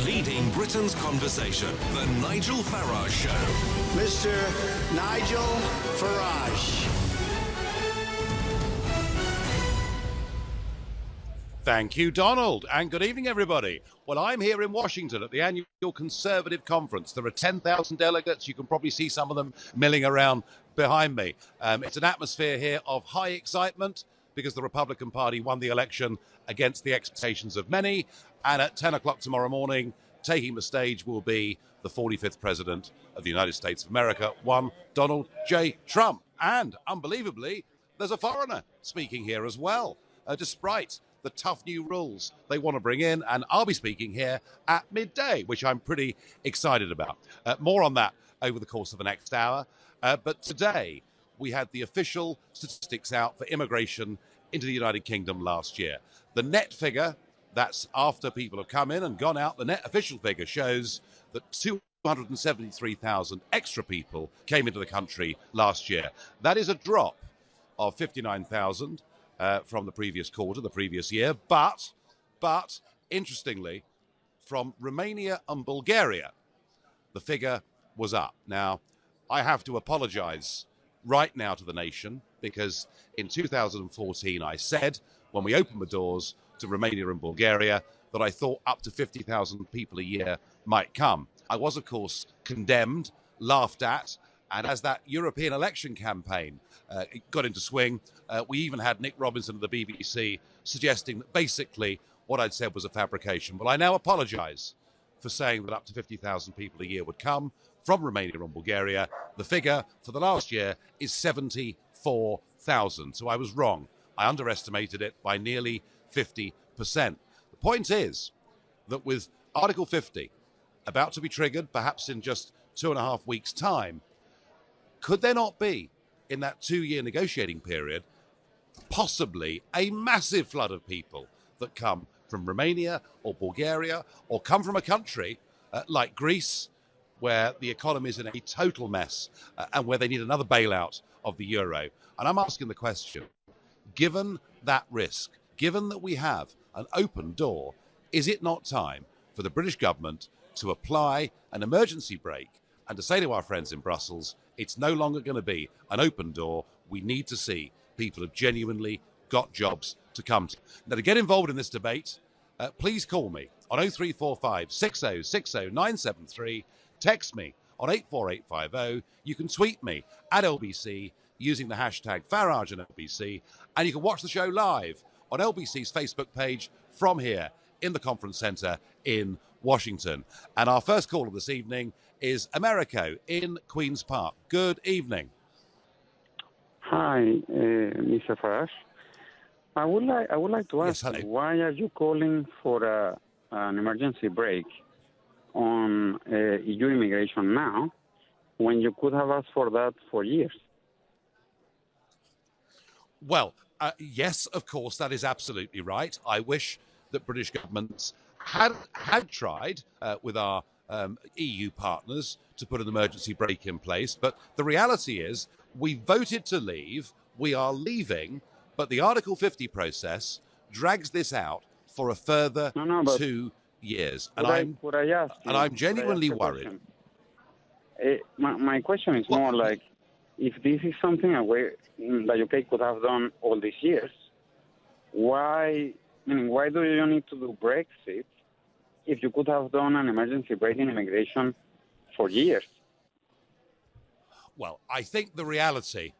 Leading Britain's conversation, The Nigel Farage Show. Mr. Nigel Farage. Thank you, Donald, and good evening, everybody. Well, I'm here in Washington at the annual Conservative Conference. There are 10,000 delegates. You can probably see some of them milling around behind me. It's an atmosphere here of high excitement because the Republican Party won the election against the expectations of many. And at 10 o'clock tomorrow morning, taking the stage will be the 45th President of the United States of America, one Donald J. Trump. And, unbelievably, there's a foreigner speaking here as well, despite the tough new rules they want to bring in. And I'll be speaking here at midday, which I'm pretty excited about. More on that over the course of the next hour. But today, we had the official statistics out for immigration into the United Kingdom last year. The net figure, that's after people have come in and gone out, the net official figure shows that 273,000 extra people came into the country last year. That is a drop of 59,000 from the previous quarter, the previous year. But interestingly, from Romania and Bulgaria, the figure was up. Now, I have to apologize right now to the nation, because in 2014 I said, when we opened the doors to Romania and Bulgaria, that I thought up to 50,000 people a year might come. I was, of course, condemned, laughed at, and as that European election campaign got into swing, we even had Nick Robinson of the BBC suggesting that basically what I'd said was a fabrication. Well, I now apologise for saying that up to 50,000 people a year would come from Romania and Bulgaria. The figure for the last year is 74,000. So I was wrong. I underestimated it by nearly 50%. The point is that with Article 50 about to be triggered, perhaps in just 2.5 weeks' time, could there not be, in that 2-year negotiating period, possibly a massive flood of people that come from Romania or Bulgaria, or come from a country like Greece, where the economy is in a total mess and where they need another bailout of the euro? And I'm asking the question, given that risk, given that we have an open door, is it not time for the British government to apply an emergency brake and to say to our friends in Brussels, it's no longer going to be an open door. We need to see people who've genuinely got jobs to come to. Now, to get involved in this debate, please call me on 0345 6060 973. Text me on 84850. You can tweet me at LBC using the hashtag Farage and LBC. And you can watch the show live on LBC's Facebook page from here in the conference centre in Washington. And our first caller this evening is Americo in Queen's Park. Good evening. Hi, Mr. Farage. I would like to ask, yes, why are you calling for an emergency break on EU immigration now, when you could have asked for that for years? Well, yes, of course, that is absolutely right. I wish that British governments had tried with our EU partners to put an emergency brake in place. But the reality is we voted to leave. We are leaving. But the Article 50 process drags this out for a further 2 years. And I'm genuinely worried. My question is more like, if this is something that the UK could have done all these years, why do you need to do Brexit if you could have done an emergency break in immigration for years? Well, I think the reality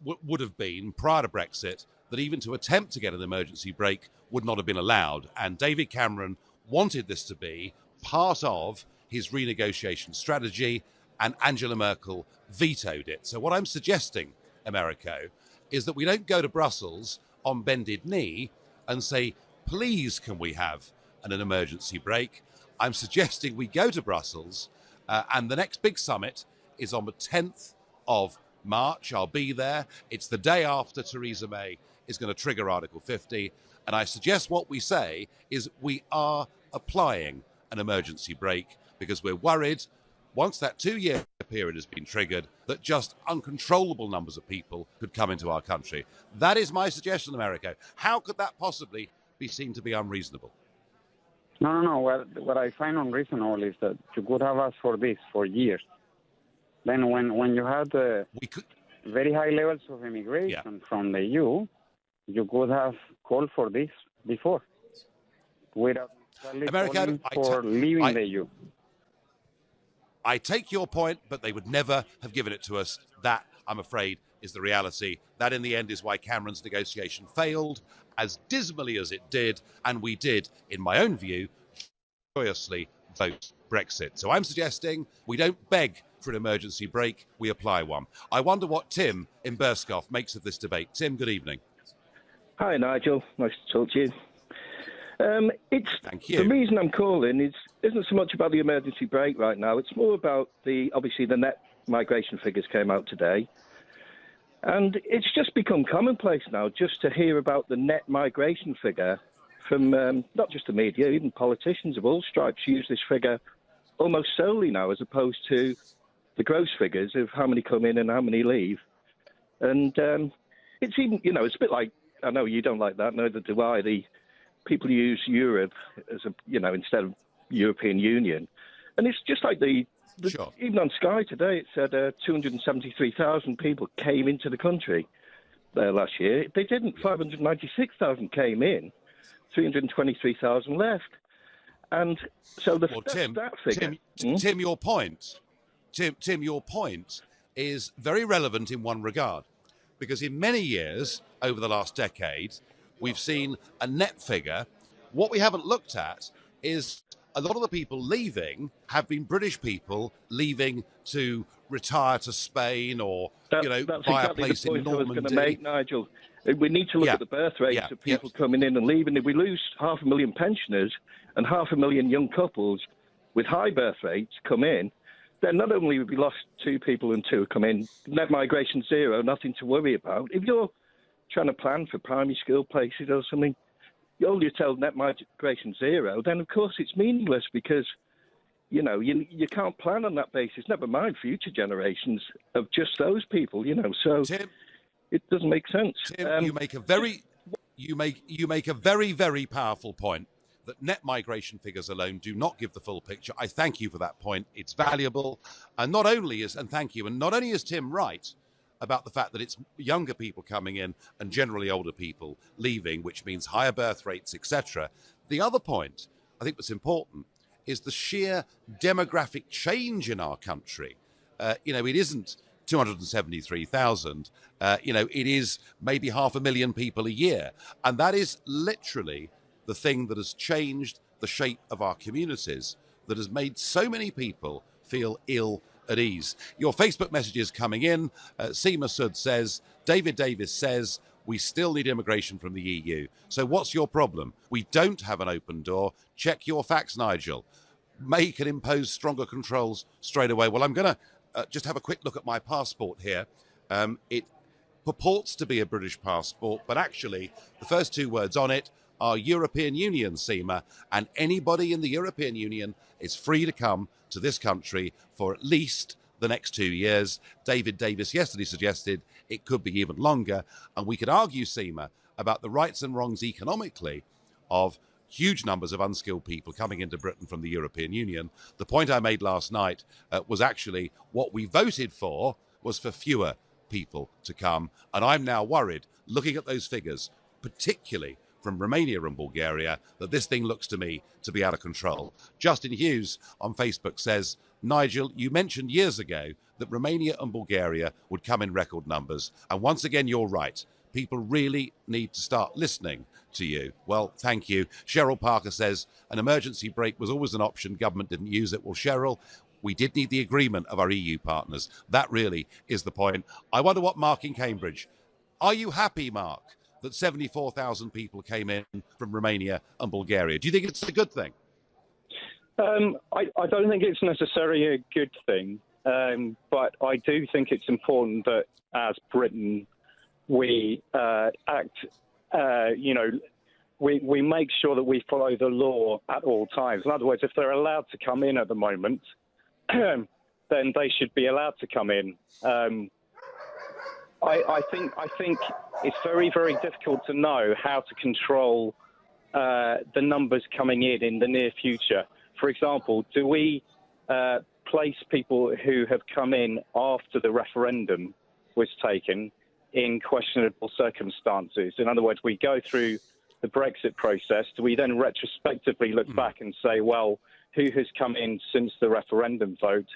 would have been, prior to Brexit, that even to attempt to get an emergency break would not have been allowed. And David Cameron wanted this to be part of his renegotiation strategy, and Angela Merkel vetoed it. So what I'm suggesting, Americo, is that we don't go to Brussels on bended knee and say, please, can we have an emergency break? I'm suggesting we go to Brussels, and the next big summit is on the 10th of March. I'll be there. It's the day after Theresa May is going to trigger Article 50. And I suggest what we say is we are applying an emergency brake because we're worried, once that 2-year period has been triggered, that just uncontrollable numbers of people could come into our country. That is my suggestion, Americo. How could that possibly be seen to be unreasonable? No. What I find unreasonable is that you could have asked for this for years. Then when you had very high levels of immigration from the EU, you could have called for this before without calling for leaving the EU. I take your point, but they would never have given it to us. That, I'm afraid, is the reality. That, in the end, is why Cameron's negotiation failed, as dismally as it did, and we did, in my own view, joyously vote Brexit. So I'm suggesting we don't beg for an emergency break, we apply one. I wonder what Tim in Burskoff makes of this debate. Tim, good evening. Hi, Nigel. Nice to talk to you. Thank you. The reason I'm calling isn't so much about the emergency break right now. It's more about obviously the net migration figures came out today. And it's just become commonplace now just to hear about the net migration figure from not just the media, even politicians of all stripes use this figure almost solely now, as opposed to the gross figures of how many come in and how many leave. And it's even, it's a bit like, I know you don't like that, neither do I, the people use Europe as instead of European Union. And it's just like Sure. Even on Sky today, it said 273,000 people came into the country last year. They didn't. 596,000 came in, 323,000 left. And so Tim, that figure. Tim, your point. Tim, your point is very relevant in one regard, because in many years over the last decade, we've seen a net figure. What we haven't looked at is a lot of the people leaving have been British people leaving to retire to Spain or, buy exactly a place in Normandy. I was going to make, Nigel. We need to look at the birth rates of people coming in and leaving. If we lose 500,000 pensioners and 500,000 young couples with high birth rates come in, then not only have we lost 2 people and 2 come in, net migration 0, nothing to worry about. If you're trying to plan for primary school places or something, you tell net migration 0, then of course it's meaningless because, you can't plan on that basis, never mind future generations of just those people, so Tim, it doesn't make sense. Tim, you make a very, very powerful point that net migration figures alone do not give the full picture. I thank you for that point. It's valuable. And not only is Tim right about the fact that it's younger people coming in and generally older people leaving, which means higher birth rates, etc. The other point I think that's important is the sheer demographic change in our country. It isn't 273,000. It is maybe 500,000 people a year. And that is literally the thing that has changed the shape of our communities, that has made so many people feel ill at ease. Your Facebook messages coming in. Seema Sud says, David Davis says, we still need immigration from the EU. So what's your problem? We don't have an open door. Check your facts, Nigel. Make and impose stronger controls straight away. Well, I'm going to just have a quick look at my passport here. It purports to be a British passport, but actually the first 2 words on it are European Union, Seema, and anybody in the European Union is free to come to this country for at least the next 2 years. David Davis yesterday suggested it could be even longer, and we could argue, Seema, about the rights and wrongs economically of huge numbers of unskilled people coming into Britain from the European Union. The point I made last night was actually what we voted for was for fewer people to come, and I'm now worried, looking at those figures, particularly from Romania and Bulgaria, that this thing looks to me to be out of control. Justin Hughes on Facebook says, Nigel, you mentioned years ago that Romania and Bulgaria would come in record numbers. And once again, you're right. People really need to start listening to you. Well, thank you. Cheryl Parker says, an emergency break was always an option. Government didn't use it. Well, Cheryl, we did need the agreement of our EU partners. That really is the point. I wonder what Mark in Cambridge. Are you happy, Mark, that 74,000 people came in from Romania and Bulgaria? Do you think it's a good thing? I don't think it's necessarily a good thing, but I do think it's important that as Britain, we act, we make sure that we follow the law at all times. In other words, if they're allowed to come in at the moment, then they should be allowed to come in. I think it's very, very difficult to know how to control the numbers coming in the near future? For example, do we place people who have come in after the referendum was taken in questionable circumstances? In other words, we go through the Brexit process. Do we then retrospectively look back and say, well, who has come in since the referendum vote?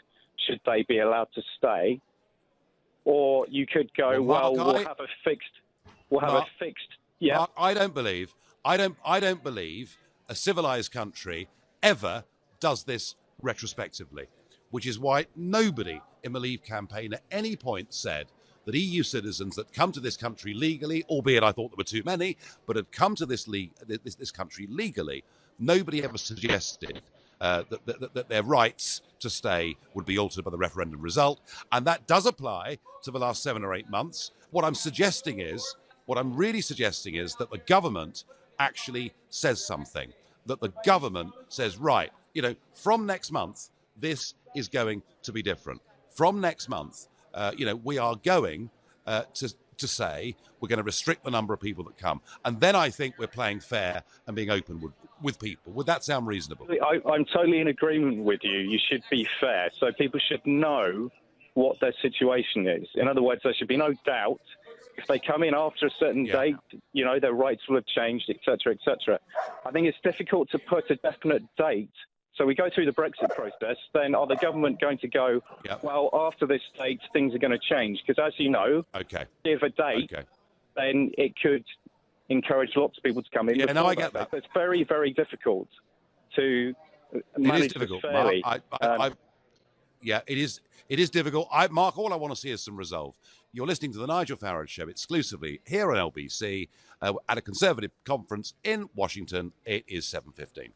Should they be allowed to stay? Or you could go, Mark, we'll have a fixed. Yeah. Mark, I don't believe a civilized country ever does this retrospectively, which is why nobody in the Leave campaign at any point said that EU citizens that come to this country legally, albeit I thought there were too many, but had come to this country legally, nobody ever suggested that their rights to stay would be altered by the referendum result. And that does apply to the last 7 or 8 months. What I'm really suggesting is that the government actually says something, that the government says, right, from next month, this is going to be different. From next month, we are going to say we're going to restrict the number of people that come. And then I think we're playing fair and being open with people. Would that sound reasonable? I'm totally in agreement with you. You should be fair. So people should know what their situation is. In other words, there should be no doubt. If they come in after a certain date, their rights will have changed, etc., etc. I think it's difficult to put a definite date. So we go through the Brexit process, then are the government going to go, well, after this date, things are going to change? Because as you know, give a date, then it could encourage lots of people to come in. Yeah, no, I get that. It's very, very difficult to manage. It is difficult, fairly. Mark. It is difficult. Mark, all I want to see is some resolve. You're listening to the Nigel Farage Show exclusively here on LBC at a Conservative conference in Washington. It is 7:15.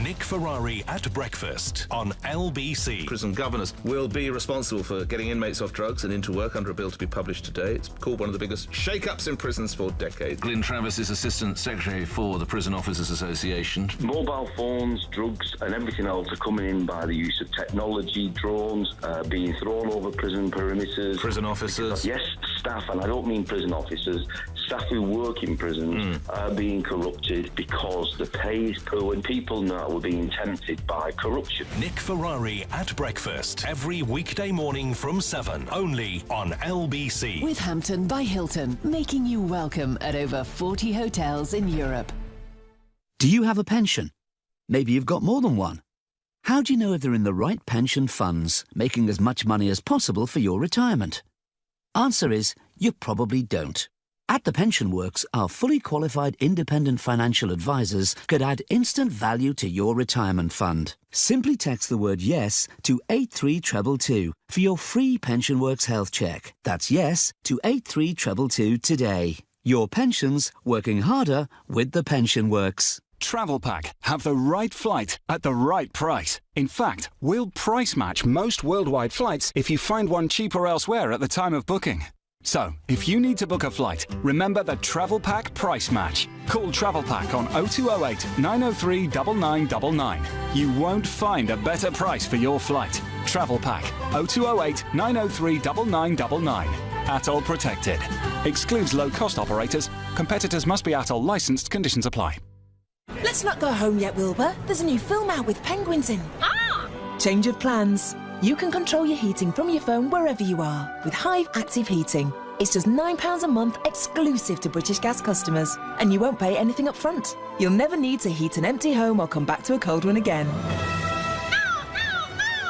Nick Ferrari at breakfast on LBC. Prison governors will be responsible for getting inmates off drugs and into work under a bill to be published today. It's called one of the biggest shake-ups in prisons for decades. Glyn Travis is Assistant Secretary for the Prison Officers Association. Mobile phones, drugs and everything else are coming in by the use of technology, drones being thrown over prison perimeters. Prison officers? Yes, staff, and I don't mean prison officers, staff who work in prisons are being corrupted because the pay is poor and people now are being tempted by corruption. Nick Ferrari at breakfast every weekday morning from 7, only on LBC. With Hampton by Hilton, making you welcome at over 40 hotels in Europe. Do you have a pension? Maybe you've got more than one. How do you know if they're in the right pension funds, making as much money as possible for your retirement? Answer is, you probably don't. At The Pension Works, our fully qualified independent financial advisors could add instant value to your retirement fund. Simply text the word YES to 83222 for your free Pension Works health check. That's YES to 83222 today. Your pensions working harder with The Pension Works. Travel Pack. Have the right flight at the right price. In fact, we'll price match most worldwide flights if you find one cheaper elsewhere at the time of booking. So, if you need to book a flight, remember the Travel Pack price match. Call Travel Pack on 0208 903 9999. You won't find a better price for your flight. Travel Pack 0208 903 9999. ATOL protected. Excludes low-cost operators. Competitors must be ATOL licensed. Conditions apply. Let's not go home yet, Wilbur. There's a new film out with penguins in. Change of plans. You can control your heating from your phone wherever you are with Hive Active Heating. It's just £9 a month exclusive to British Gas customers, and you won't pay anything up front. You'll never need to heat an empty home or come back to a cold one again.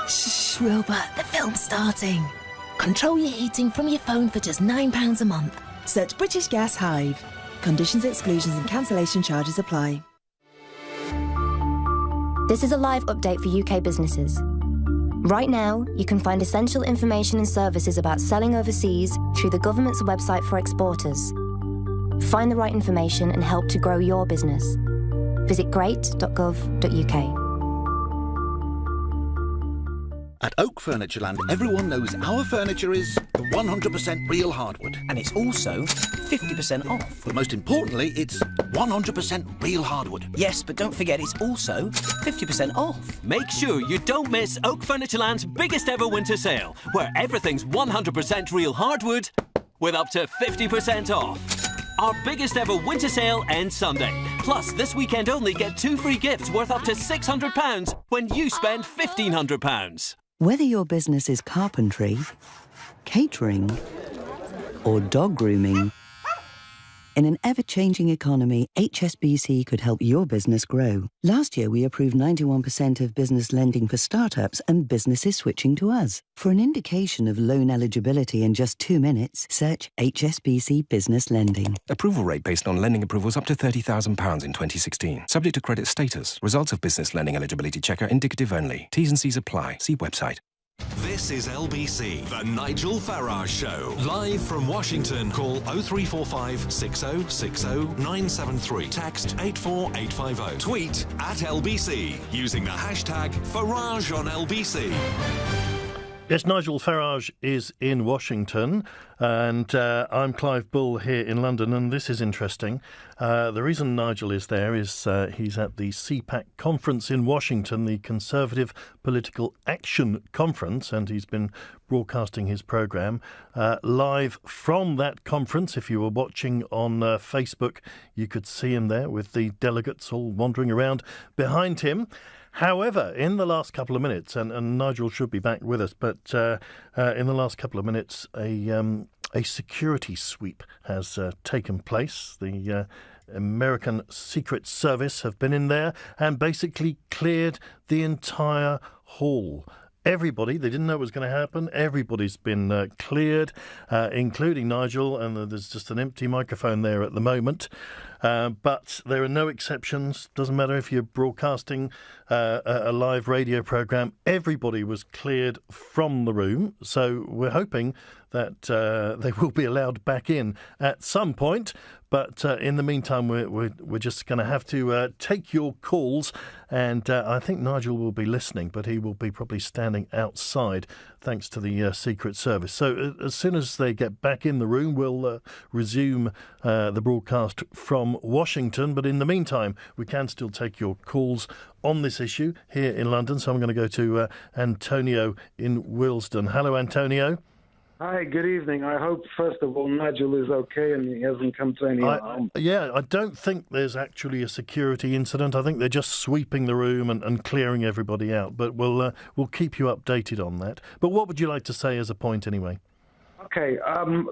Shh, Wilbur, the film's starting. Control your heating from your phone for just £9 a month. Search British Gas Hive. Conditions, exclusions and cancellation charges apply. This is a live update for UK businesses. Right now, you can find essential information and services about selling overseas through the government's website for exporters. Find the right information and help to grow your business. Visit great.gov.uk. At Oak Furnitureland, everyone knows our furniture is 100% real hardwood. And it's also 50% off. But most importantly, it's 100% real hardwood. Yes, but don't forget it's also 50% off. Make sure you don't miss Oak Furnitureland's biggest ever winter sale, where everything's 100% real hardwood with up to 50% off. Our biggest ever winter sale ends Sunday. Plus, this weekend only, get 2 free gifts worth up to £600 when you spend £1,500. Whether your business is carpentry, catering, or dog grooming, in an ever-changing economy, HSBC could help your business grow. Last year, we approved 91% of business lending for startups and businesses switching to us. For an indication of loan eligibility in just 2 minutes, search HSBC Business Lending. Approval rate based on lending approvals up to £30,000 in 2016. Subject to credit status. Results of business lending eligibility checker indicative only. T's and C's apply. See website. This is LBC, the Nigel Farage Show. Live from Washington. Call 0345 6060 973. Text 84850. Tweet at LBC using the hashtag Farage on LBC. Yes, Nigel Farage is in Washington, and I'm Clive Bull here in London, and this is interesting. The reason Nigel is there is he's at the CPAC conference in Washington, the Conservative Political Action Conference, and he's been broadcasting his programme live from that conference. If you were watching on Facebook, you could see him there with the delegates all wandering around behind him. However, in the last couple of minutes, and Nigel should be back with us, but in the last couple of minutes, a security sweep has taken place. The American Secret Service have been in there and basically cleared the entire hall. Everybody, they didn't know it was going to happen. Everybody's been cleared, including Nigel, and there's just an empty microphone there at the moment. But there are no exceptions. Doesn't matter if you're broadcasting a live radio programme. Everybody was cleared from the room. So we're hoping that they will be allowed back in at some point. But in the meantime, we're just going to have to take your calls. And I think Nigel will be listening, but he will be probably standing outside thanks to the Secret Service. So as soon as they get back in the room, we'll resume the broadcast from Washington. But in the meantime, we can still take your calls on this issue here in London. So I'm going to go to Antonio in Willesden. Hello, Antonio. Hi, good evening. I hope, first of all, Nigel is okay and he hasn't come to any harm. Yeah, I don't think there's actually a security incident. I think they're just sweeping the room and clearing everybody out. But we'll keep you updated on that. But what would you like to say as a point anyway? Okay,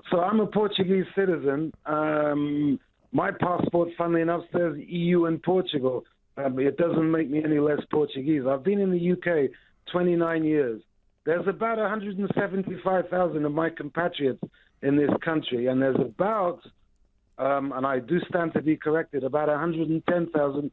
so I'm a Portuguese citizen. My passport, funnily enough, says EU and Portugal. It doesn't make me any less Portuguese. I've been in the UK 29 years. There's about 175,000 of my compatriots in this country, and there's about, and I do stand to be corrected, about 110,000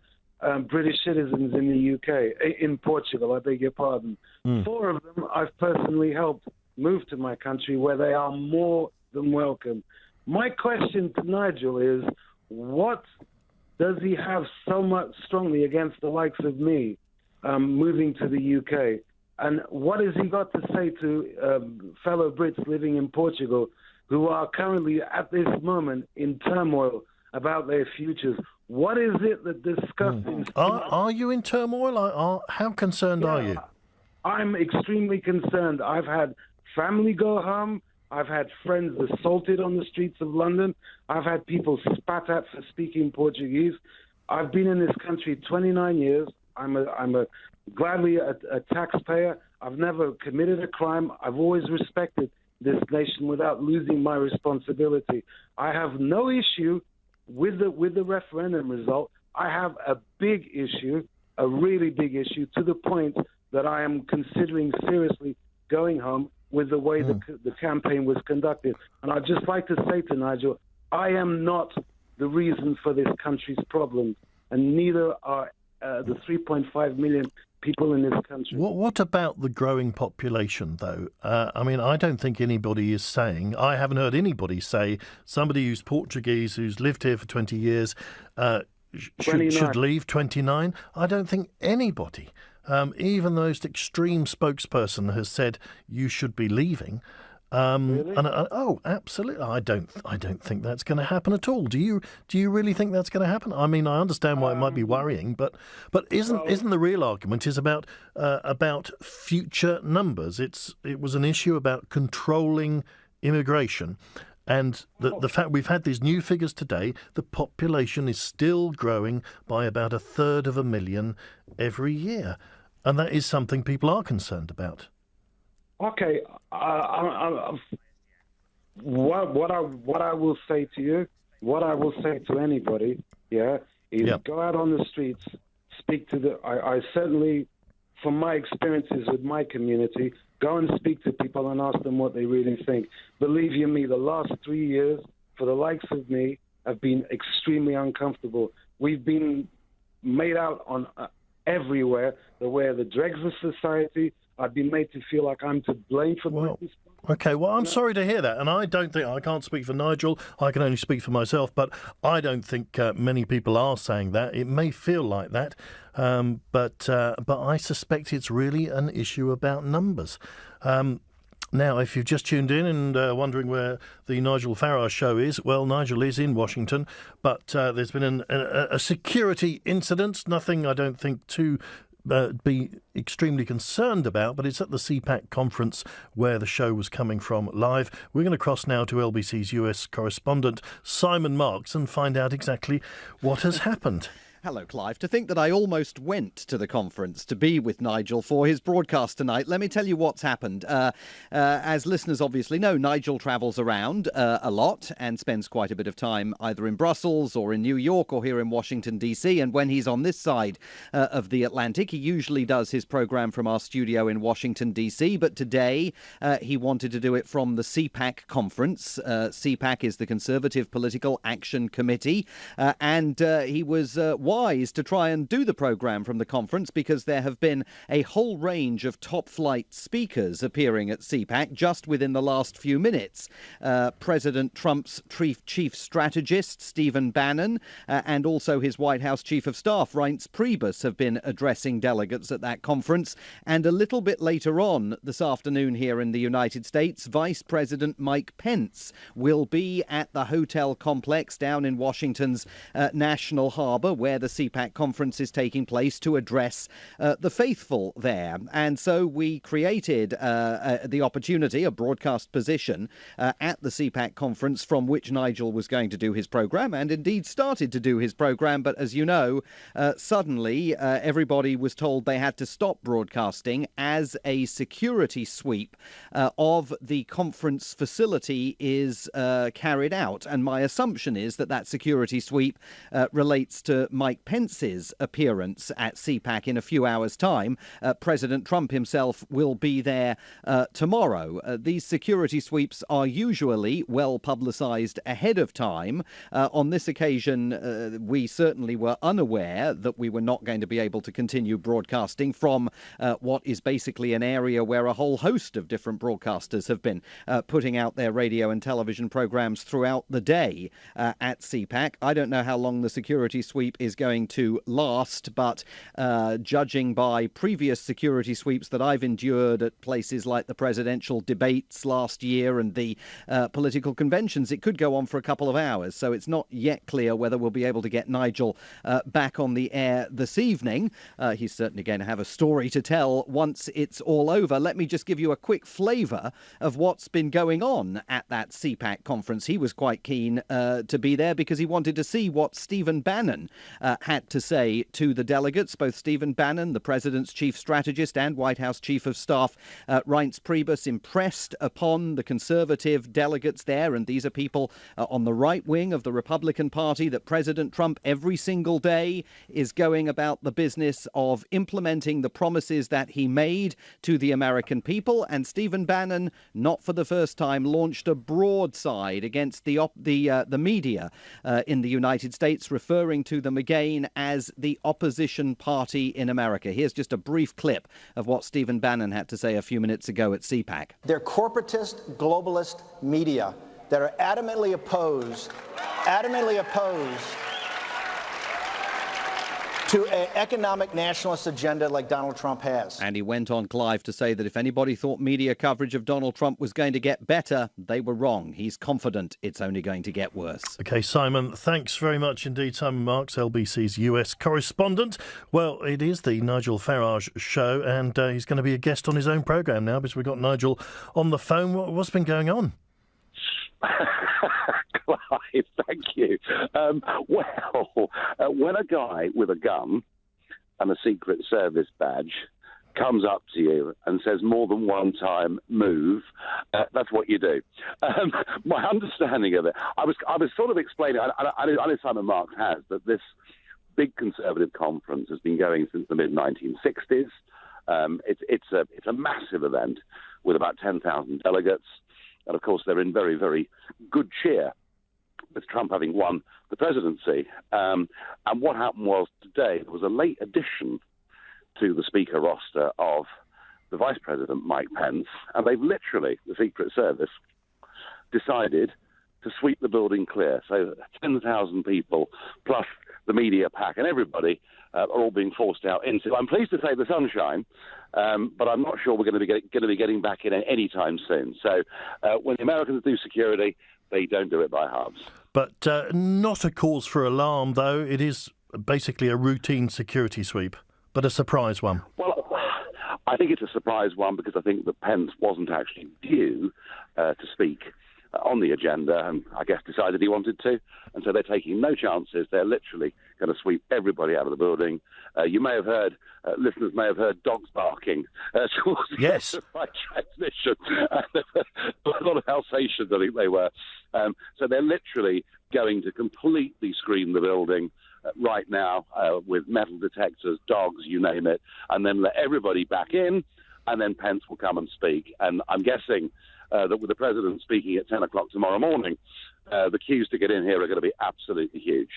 British citizens in the UK, in Portugal, I beg your pardon. 4 of them I've personally helped move to my country, where they are more than welcome. My question to Nigel is, what does he have so much strongly against the likes of me moving to the UK? And what has he got to say to fellow Brits living in Portugal who are currently at this moment in turmoil about their futures? What is it that disgusts him? Are you in turmoil? How concerned are you? I'm extremely concerned. I've had family go home. I've had friends assaulted on the streets of London. I've had people spat at for speaking Portuguese. I've been in this country 29 years. I'm gladly a taxpayer. I've never committed a crime. I've always respected this nation without losing my responsibility. I have no issue with the referendum result. I have a big issue, a really big issue, to the point that I am considering seriously going home with the way the campaign was conducted. And I'd just like to say to Nigel, I am not the reason for this country's problems, and neither are the 3.5 million people in this country. What about the growing population, though? I mean, I don't think anybody is saying, I haven't heard anybody say, somebody who's Portuguese, who's lived here for 20 years, should leave. 29. I don't think anybody, even the most extreme spokesperson, has said you should be leaving. Really? Oh, absolutely. I don't think that's going to happen at all. Do you really think that's going to happen? I mean, I understand why it might be worrying, but isn't the real argument is about future numbers? It was an issue about controlling immigration, And the fact we've had these new figures today, the population is still growing by about 1/3 every year. And that is something people are concerned about. Okay, what I will say to you, what I will say to anybody, is go out on the streets, speak to I certainly, from my experiences with my community, go and speak to people and ask them what they really think. Believe you me, the last 3 years, for the likes of me, have been extremely uncomfortable. We've been made out on everywhere that we're the dregs of society. I've been made to feel like I'm to blame for this. Okay, well, I'm sorry to hear that, and I can't speak for Nigel, I can only speak for myself, but I don't think many people are saying that. It may feel like that, but I suspect it's really an issue about numbers. Now, if you've just tuned in and wondering where the Nigel Farage show is, well, Nigel is in Washington, but there's been a security incident, nothing I don't think to be extremely concerned about, but it's at the CPAC conference where the show was coming from live. We're going to cross now to LBC's US correspondent, Simon Marks, and find out exactly what has happened. Hello, Clive. To think that I almost went to the conference to be with Nigel for his broadcast tonight. Let me tell you what's happened. As listeners obviously know, Nigel travels around a lot and spends quite a bit of time either in Brussels or in New York or here in Washington, D.C. And when he's on this side of the Atlantic, he usually does his programme from our studio in Washington, D.C. But today he wanted to do it from the CPAC conference. CPAC is the Conservative Political Action Committee. And he was wise to try and do the programme from the conference because there have been a whole range of top-flight speakers appearing at CPAC just within the last few minutes. President Trump's chief strategist, Stephen Bannon, and also his White House Chief of Staff, Reince Priebus, have been addressing delegates at that conference. And a little bit later on this afternoon here in the United States, Vice President Mike Pence will be at the hotel complex down in Washington's National Harbor, where the CPAC conference is taking place, to address the faithful there. And so we created the opportunity, a broadcast position at the CPAC conference from which Nigel was going to do his programme, and indeed started to do his programme. But as you know, suddenly everybody was told they had to stop broadcasting as a security sweep of the conference facility is carried out. And my assumption is that that security sweep relates to Mike Pence's appearance at CPAC in a few hours' time. President Trump himself will be there tomorrow. These security sweeps are usually well publicised ahead of time. On this occasion, we certainly were unaware that we were not going to be able to continue broadcasting from what is basically an area where a whole host of different broadcasters have been putting out their radio and television programmes throughout the day at CPAC. I don't know how long the security sweep is going to last, but judging by previous security sweeps that I've endured at places like the presidential debates last year and the political conventions, it could go on for a couple of hours. So it's not yet clear whether we'll be able to get Nigel back on the air this evening. He's certainly going to have a story to tell once it's all over. Let me just give you a quick flavour of what's been going on at that CPAC conference. He was quite keen to be there because he wanted to see what Stephen Bannon had to say to the delegates. Both Stephen Bannon, the president's chief strategist, and White House Chief of Staff Reince Priebus impressed upon the Conservative delegates there, and these are people on the right wing of the Republican Party, that President Trump every single day is going about the business of implementing the promises that he made to the American people. And Stephen Bannon, not for the first time, launched a broadside against the media in the United States, referring to them again as the opposition party in America. Here's just a brief clip of what Stephen Bannon had to say a few minutes ago at CPAC. They're corporatist, globalist media that are adamantly opposed to an economic nationalist agenda like Donald Trump has. And he went on, Clive, to say that if anybody thought media coverage of Donald Trump was going to get better, they were wrong. He's confident it's only going to get worse. OK, Simon, thanks very much indeed. Simon Marks, LBC's US correspondent. Well, it is the Nigel Farage show, and he's going to be a guest on his own programme now because we've got Nigel on the phone. What's been going on? Clive, thank you. When a guy with a gun and a Secret Service badge comes up to you and says more than one time, move, that's what you do. My understanding of it, I was sort of explaining, I know Simon Marks has, that this big Conservative conference has been going since the mid-1960s. It's a massive event with about 10,000 delegates. And, of course, they're in very, very good cheer with Trump having won the presidency. And what happened was today there was a late addition to the speaker roster of the Vice President, Mike Pence, and they've literally, the Secret Service, decided to sweep the building clear. So 10,000 people plus the media pack and everybody are all being forced out into, I'm pleased to say, the sunshine, but I'm not sure we're going to be getting back in any time soon. So when the Americans do security, they don't do it by halves. But not a cause for alarm, though. It is basically a routine security sweep, but a surprise one. Well, I think it's a surprise one because I think that Pence wasn't actually due to speak on the agenda, and I guess decided he wanted to, and so they're taking no chances. They're literally going to sweep everybody out of the building. You may have heard, listeners may have heard dogs barking towards yes. by transmission. A lot of Alsatians, I think they were. So they're literally going to completely screen the building right now with metal detectors, dogs, you name it, and then let everybody back in, and then Pence will come and speak. And I'm guessing that with the president speaking at 10 o'clock tomorrow morning, the queues to get in here are going to be absolutely huge.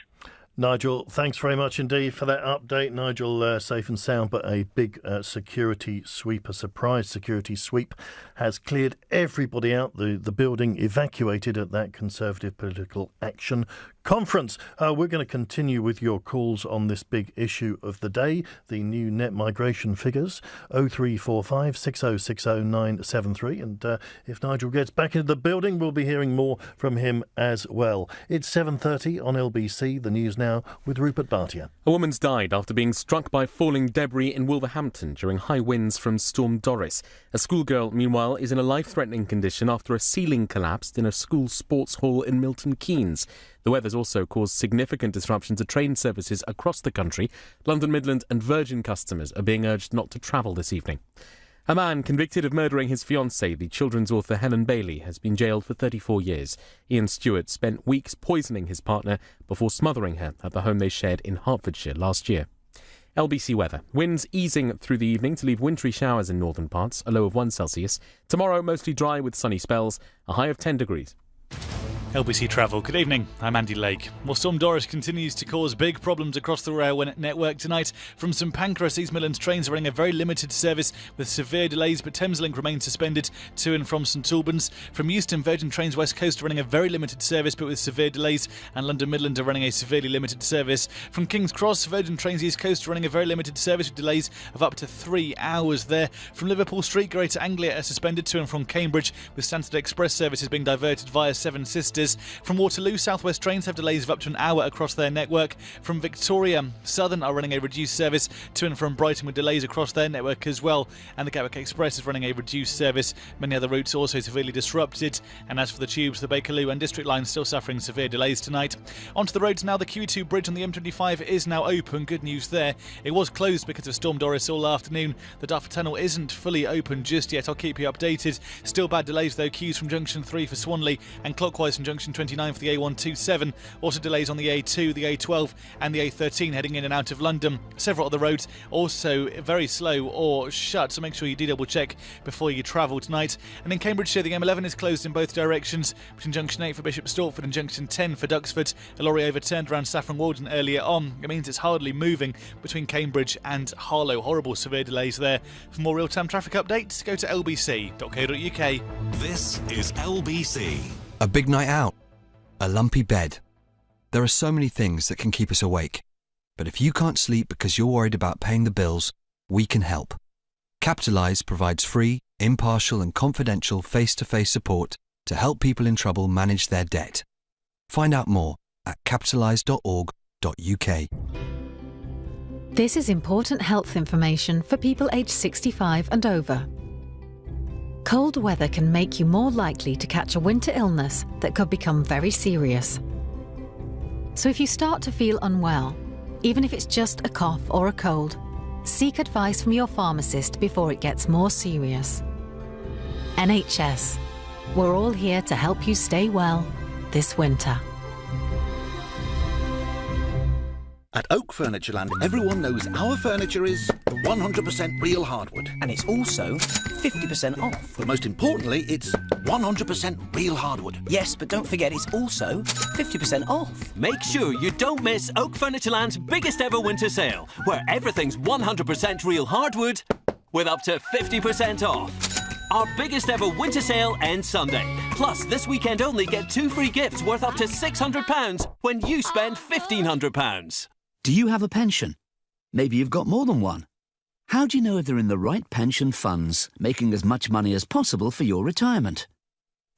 Nigel, thanks very much indeed for that update. Nigel, safe and sound, but a big security sweep, a surprise security sweep, has cleared everybody out. The building evacuated at that Conservative Political Action Conference. We're going to continue with your calls on this big issue of the day, the new net migration figures, 0345 6060 973. And if Nigel gets back into the building, we'll be hearing more from him as well. It's 7:30 on LBC, the news now with Rupert Bhatia. A woman's died after being struck by falling debris in Wolverhampton during high winds from Storm Doris. A schoolgirl, meanwhile, is in a life-threatening condition after a ceiling collapsed in a school sports hall in Milton Keynes. The weather's also caused significant disruption to train services across the country. London Midland and Virgin customers are being urged not to travel this evening. A man convicted of murdering his fiancée, the children's author Helen Bailey, has been jailed for 34 years. Ian Stewart spent weeks poisoning his partner before smothering her at the home they shared in Hertfordshire last year. LBC weather. Winds easing through the evening to leave wintry showers in northern parts, a low of 1 Celsius. Tomorrow, mostly dry with sunny spells, a high of 10 degrees. LBC Travel. Good evening, I'm Andy Lake. Well, Storm Doris continues to cause big problems across the rail network tonight. From St Pancras, East Midlands trains are running a very limited service with severe delays, but Thameslink remains suspended to and from St Albans. From Euston, Virgin Trains West Coast are running a very limited service but with severe delays, and London Midland are running a severely limited service. From King's Cross, Virgin Trains East Coast are running a very limited service with delays of up to 3 hours there. From Liverpool Street, Greater Anglia are suspended to and from Cambridge, with Stansted Express services being diverted via Seven Sisters. From Waterloo, South West trains have delays of up to an hour across their network. From Victoria, Southern are running a reduced service to and from Brighton with delays across their network as well. And the Gatwick Express is running a reduced service. Many other routes also severely disrupted. And as for the tubes, the Bakerloo and District lines still suffering severe delays tonight. Onto the roads now. The Q2 bridge on the M25 is now open. Good news there. It was closed because of Storm Doris all afternoon. The Dartford Tunnel isn't fully open just yet. I'll keep you updated. Still bad delays though. Queues from Junction 3 for Swanley and clockwise from Junction 29 for the A127. Also delays on the A2, the A12 and the A13 heading in and out of London. Several other roads also very slow or shut, so make sure you do double check before you travel tonight. And in Cambridgeshire, the M11 is closed in both directions between Junction 8 for Bishop Stortford and Junction 10 for Duxford. A lorry overturned around Saffron Walden earlier on. It means it's hardly moving between Cambridge and Harlow. Horrible severe delays there. For more real-time traffic updates, go to lbc.co.uk. This is LBC. A big night out. A lumpy bed. There are so many things that can keep us awake. But if you can't sleep because you're worried about paying the bills, we can help. Capitalise provides free, impartial and confidential face-to-face support to help people in trouble manage their debt. Find out more at capitalise.org.uk. This is important health information for people aged 65 and over. Cold weather can make you more likely to catch a winter illness that could become very serious. So if you start to feel unwell, even if it's just a cough or a cold, seek advice from your pharmacist before it gets more serious. NHS. We're all here to help you stay well this winter. At Oak Furnitureland, everyone knows our furniture is 100% real hardwood. And it's also 50% off. But most importantly, it's 100% real hardwood. Yes, but don't forget it's also 50% off. Make sure you don't miss Oak Furnitureland's biggest ever winter sale, where everything's 100% real hardwood with up to 50% off. Our biggest ever winter sale ends Sunday. Plus, this weekend only, get 2 free gifts worth up to £600 when you spend £1,500. Do you have a pension? Maybe you've got more than one. How do you know if they're in the right pension funds, making as much money as possible for your retirement?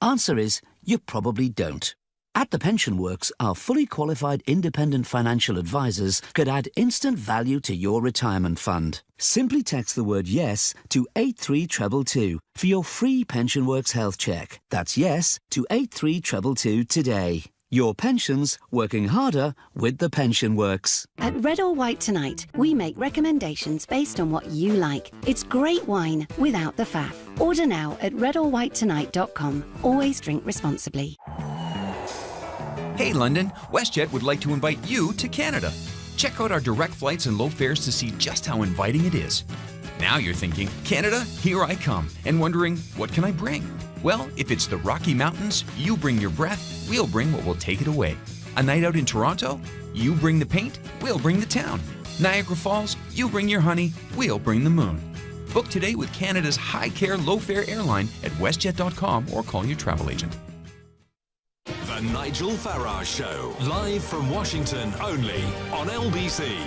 Answer is, you probably don't. At The Pension Works, our fully qualified independent financial advisors could add instant value to your retirement fund. Simply text the word YES to 83222 for your free Pension Works health check. That's YES to 83222 today. Your pensions working harder with The Pension Works. At Red or White Tonight, we make recommendations based on what you like. It's great wine without the faff. Order now at redorwhitetonight.com. Always drink responsibly. Hey London, WestJet would like to invite you to Canada. Check out our direct flights and low fares to see just how inviting it is. Now you're thinking, Canada, here I come, and wondering, what can I bring? Well, if it's the Rocky Mountains, you bring your breath, we'll bring what will take it away. A night out in Toronto, you bring the paint, we'll bring the town. Niagara Falls, you bring your honey, we'll bring the moon. Book today with Canada's high-care, low-fare airline at westjet.com or call your travel agent. The Nigel Farage Show, live from Washington only on LBC.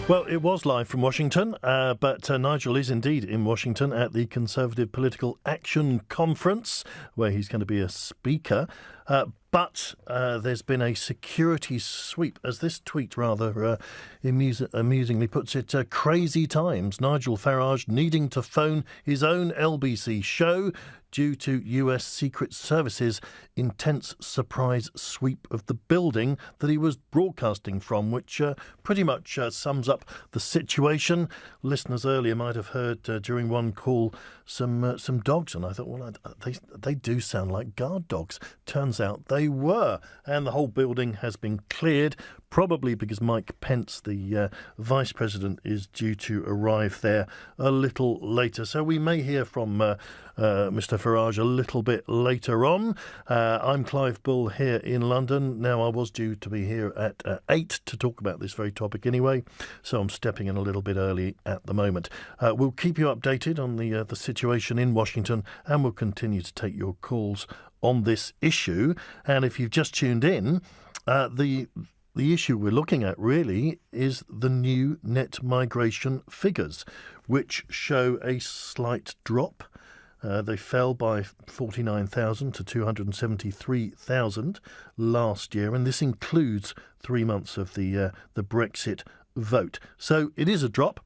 Well, it was live from Washington, but Nigel is indeed in Washington at the Conservative Political Action Conference, where he's going to be a speaker. But there's been a security sweep, as this tweet rather amusingly puts it, crazy times. Nigel Farage needing to phone his own LBC show due to US Secret Service's intense surprise sweep of the building that he was broadcasting from, which pretty much sums up the situation. Listeners earlier might have heard during one call some dogs, and I thought, well, they do sound like guard dogs. Turns out they were, and the whole building has been cleared, probably because Mike Pence, the Vice President, is due to arrive there a little later. So we may hear from Mr Farage a little bit later on. I'm Clive Bull here in London. Now, I was due to be here at 8 to talk about this very topic anyway, so I'm stepping in a little bit early at the moment. We'll keep you updated on the situation in Washington, and we'll continue to take your calls on this issue. And if you've just tuned in, the issue we're looking at really is the new net migration figures, which show a slight drop. They fell by 49,000 to 273,000 last year, and this includes 3 months of the Brexit vote. So it is a drop.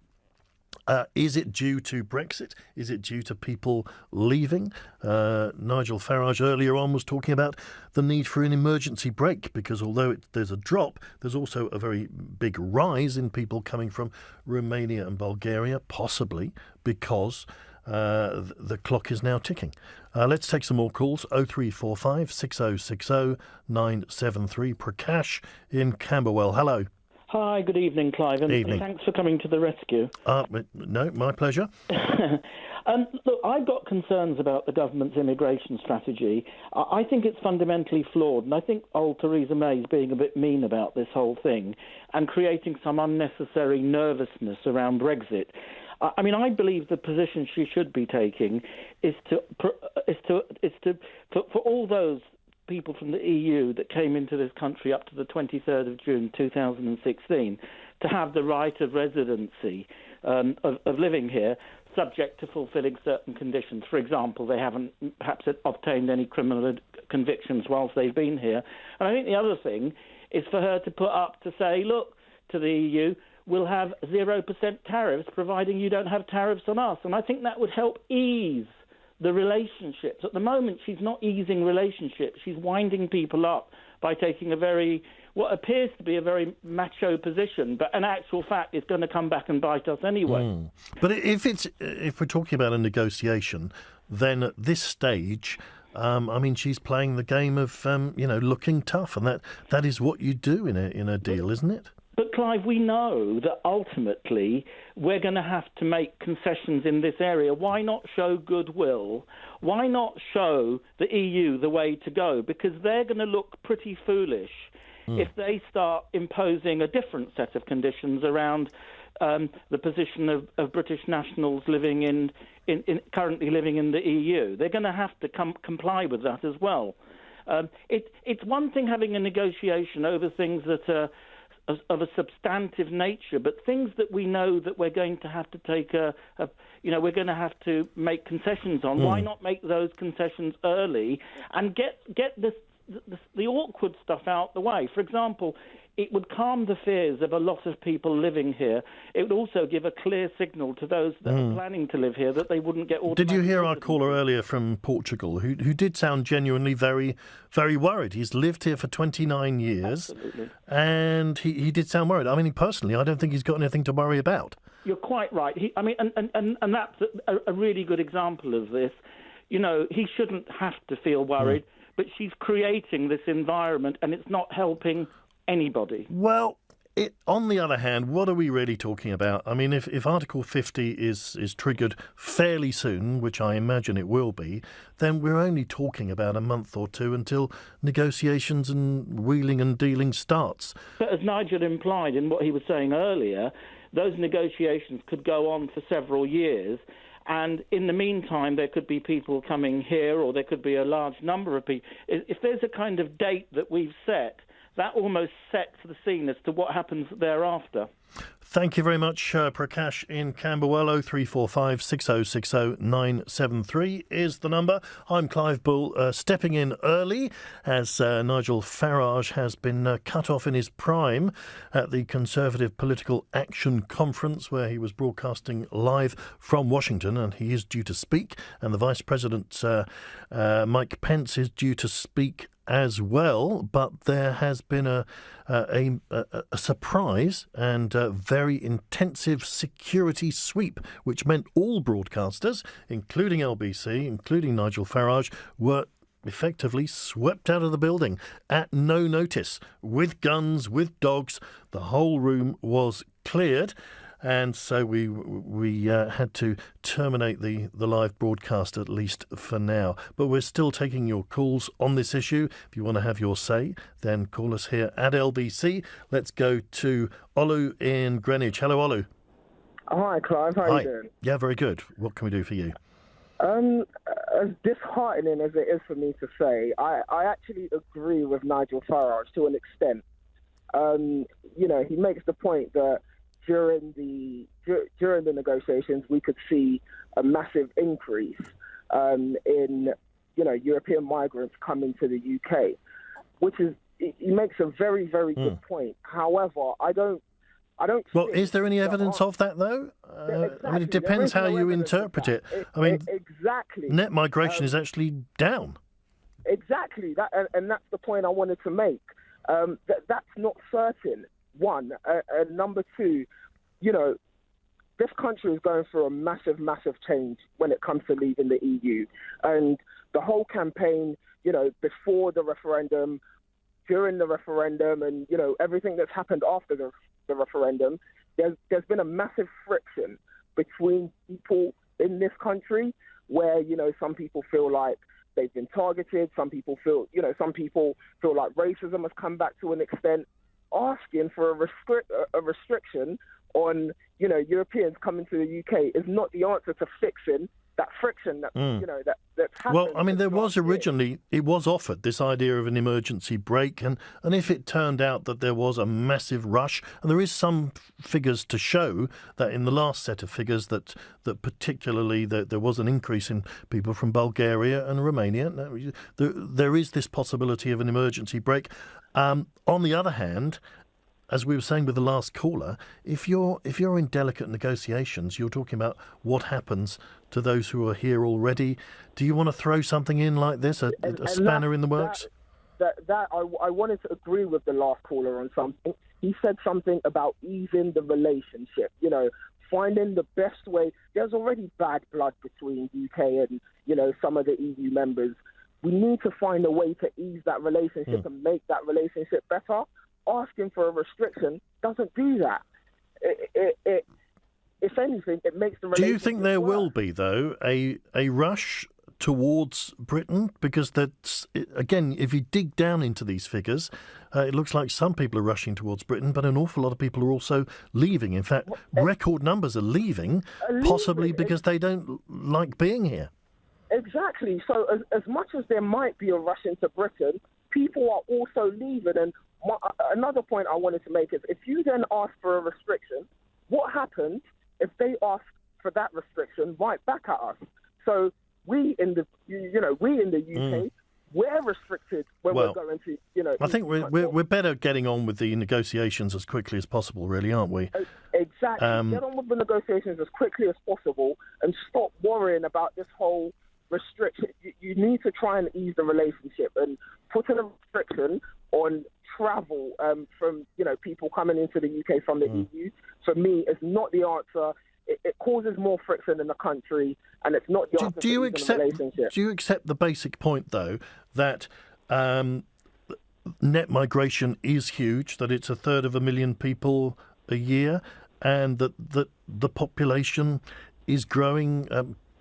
Is it due to Brexit? Is it due to people leaving? Nigel Farage earlier on was talking about the need for an emergency brake, because although there's a drop, there's also a very big rise in people coming from Romania and Bulgaria, possibly because the clock is now ticking. Let's take some more calls. 0345 6060 973. Prakash in Camberwell. Hello. Hi, good evening, Clive, and Evening. Thanks for coming to the rescue. No, my pleasure. Look, I've got concerns about the government's immigration strategy. I think it's fundamentally flawed, and I think old Theresa May is being a bit mean about this whole thing and creating some unnecessary nervousness around Brexit. I mean, I believe the position she should be taking is for all those people from the EU that came into this country up to the 23rd of June 2016 to have the right of residency of living here, subject to fulfilling certain conditions. For example, they haven't perhaps obtained any criminal convictions whilst they've been here. And I think the other thing is for her to put up to say, look, to the EU, we'll have 0% tariffs providing you don't have tariffs on us. And I think that would help ease the relationships. At the moment, she's not easing relationships. She's winding people up by taking what appears to be a very macho position, but in actual fact, it's going to come back and bite us anyway. But if we're talking about a negotiation, then at this stage, she's playing the game of looking tough, and that is what you do in a deal, isn't it? But Clive, we know that ultimately we're going to have to make concessions in this area. Why not show goodwill? Why not show the EU the way to go? Because they're going to look pretty foolish if they start imposing a different set of conditions around the position of British nationals living currently living in the EU. They're going to have to comply with that as well. It's one thing having a negotiation over things that are of a substantive nature, but things that we know that we're going to have to take we're going to have to make concessions on. Why not make those concessions early and get the awkward stuff out the way? For example, it would calm the fears of a lot of people living here. It would also give a clear signal to those that are planning to live here that they wouldn't get automatic. Did you hear our residency. caller earlier from Portugal who did sound genuinely very, very worried? He's lived here for 29 years. Absolutely. And he did sound worried. I mean, personally, I don't think he's got anything to worry about. You're quite right. And that's a really good example of this. He shouldn't have to feel worried, but she's creating this environment and it's not helping anybody. Well, on the other hand, what are we really talking about? I mean, if Article 50 is triggered fairly soon, which I imagine it will be, then we're only talking about a month or two until negotiations and wheeling and dealing starts. But as Nigel implied in what he was saying earlier, those negotiations could go on for several years. And in the meantime, there could be people coming here, or there could be a large number of people. If there's a kind of date that we've set, that almost sets the scene as to what happens thereafter. Thank you very much, Prakash in Camberwell. 0345 6060 973 is the number. I'm Clive Bull, stepping in early as Nigel Farage has been cut off in his prime at the Conservative Political Action Conference, where he was broadcasting live from Washington, and he is due to speak. And the Vice President, Mike Pence, is due to speak as well, but there has been a surprise and very intensive security sweep, which meant all broadcasters, including LBC, including Nigel Farage, were effectively swept out of the building at no notice, with guns, with dogs. The whole room was cleared. And so we had to terminate the live broadcast, at least for now. But we're still taking your calls on this issue. If you want to have your say, then call us here at LBC. Let's go to Olu in Greenwich. Hello, Olu. Hi, Clive. How are you doing? Yeah, very good. What can we do for you? As disheartening as it is for me to say, I actually agree with Nigel Farage to an extent. He makes the point that during the negotiations, we could see a massive increase in European migrants coming to the UK, which is he makes a very, very good point. However, I don't. Well, is there any evidence of that though? Exactly. I mean, it depends how you interpret it. I mean, exactly. Net migration is actually down. Exactly. And that's the point I wanted to make. That's not certain. One, and number two, this country is going through a massive, massive change when it comes to leaving the EU. And the whole campaign, before the referendum, during the referendum, and, everything that's happened after the referendum, there's been a massive friction between people in this country where, some people feel like they've been targeted. Some people feel like racism has come back to an extent. Asking for a restriction on, Europeans coming to the UK is not the answer to fixing that friction that's happened. Well, I mean, there was originally, it was offered, this idea of an emergency break, and if it turned out that there was a massive rush, and there is some figures to show that in the last set of figures that particularly there was an increase in people from Bulgaria and Romania. There is this possibility of an emergency break. On the other hand, as we were saying with the last caller, if you're in delicate negotiations, you're talking about what happens to those who are here already. Do you want to throw something in like this, a spanner in the works? I wanted to agree with the last caller on something. He said something about easing the relationship, finding the best way. There's already bad blood between UK and, some of the EU members. We need to find a way to ease that relationship and make that relationship better. Asking for a restriction doesn't do that. It if anything, it makes the relationship. Do you think there will be, though, a rush towards Britain? Because that's, again, if you dig down into these figures, it looks like some people are rushing towards Britain, but an awful lot of people are also leaving. In fact, record numbers are leaving, possibly because they don't like being here. Exactly. So as much as there might be a rush into Britain, people are also leaving. And another point I wanted to make is, if you then ask for a restriction, what happens if they ask for that restriction right back at us? So we in the UK, we're restricted when we're going to, I think we're better getting on with the negotiations as quickly as possible, really, aren't we? Exactly. Get on with the negotiations as quickly as possible and stop worrying about this whole restriction. You need to try and ease the relationship, and putting a restriction on travel from people coming into the UK from the EU, for me, is not the answer. It causes more friction in the country, and it's not the answer. Do you accept the basic point, though, that net migration is huge, that it's 1/3 people a year, and that the population is growing